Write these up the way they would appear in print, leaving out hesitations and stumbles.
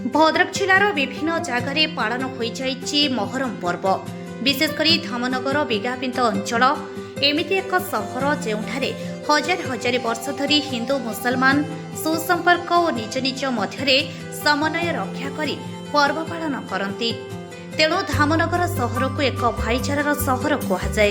भद्रक जिलार विभिन्न जगार पालन हो महरम पर्व। विशेषकर धामनगर विज्ञापित अंचल एमती एक सहर जेउठारे हजार हजार वर्ष धरी हिंदू मुसलमान सुसंपर्क और निज निज मध्य समन्वय रक्षा करी पर्व पालन करती। तेणु धामनगर सहर को एक भाईचारार सहर कहुए।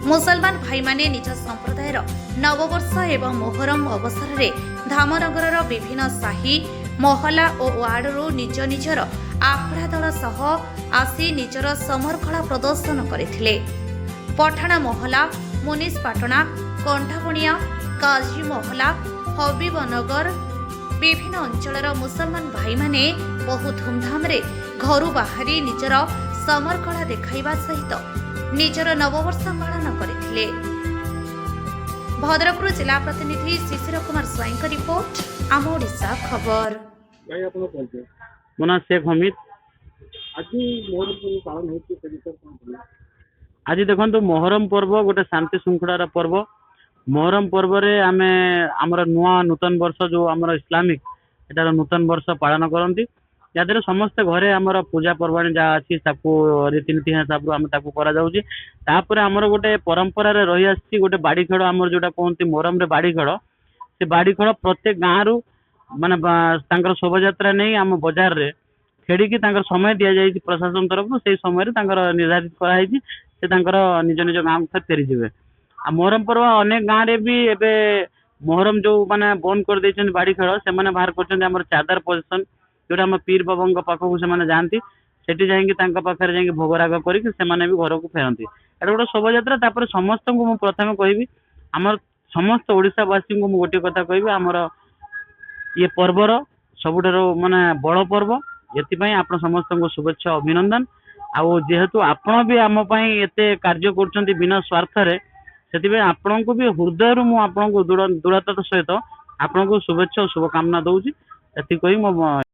मुसलमान भाई माने निज संप्रदायर नववर्ष एवं मोहरम अवसर में धामनगर विभिन्न साही महला और वार्डरू निज निजर आखड़ा दल सह आसी निजर समर कला प्रदर्शन करथिले। पठाणा महला, मुनिस पाटणा, कंठाबुणिया, काजी महला, हबीबनगर विभिन्न अंचलर मुसलमान भाई माने बहु धूमधाम रे घरू बाहरी निजर समर कला देखाइबा सहित निजर नववर्ष पालन करथिले। भद्रकରୁ जिला प्रतिनिधि शिशिर कुमार स्वाईं का रिपोर्ट, आम ओडिशा खबर। भाई आपन परिचय। मो ना शेख हमीद। आज मोहरम पर्व पालन होती है विषय कौन बोले? आज देखो मोहरम पर्व गोटे शांति श्रृंखलार पर्व। मोहरम पर्व रे आमे आमर नुआ नूतन वर्ष जो आमर इस्लामिक एटार नूतन वर्ष पालन करती। यादे समस्ते घरे आमर पूजा पर्वाणी जहाँ अच्छी रीतिनीति हिसाब से करा जाउछि। तापर आमर गोटे परंपरा रे रही आछि गोटे बाड़ी खेल आमर जोटा कहते मोहरम रे बाड़ी खेल। से बाड़ी खेल प्रत्येक गाँव रु माने शोभा यात्रा नहीं आम बजार रे खेड़ी समय दि जाइए प्रशासन तरफ से समय निर्धारित कराई से निज निज गाँव फेरी जी। आ मोहरम पर्व अनेक गाँव रे भी एबे मोहरम जो माने बंद कर देछन बाड़ी खेल से माने बाहर कर चादर पोजिशन जोटा आम पीर बाबा पाखक से जाती सेठी जाइए पाखे भोगराग करके भी घर को फेरती। एटा गोटे शोभा यात्रा। समस्त को प्रथम कहबी आमर समस्त ओडिशावासी को गोटे कथा कहबी आमर ये पर्वर सबुठार माने बड़ पर्व। ये आप समस्त को शुभेच्छा अभिनंदन। आउ जेहेतु आपण भी आम एते कार्य कर बिना स्वार्थ रे से आपण को भी हृदय मु आपन को दृढ़ता सहित आपण को शुभेच्छा और शुभकामना दूसरी। एति कही मो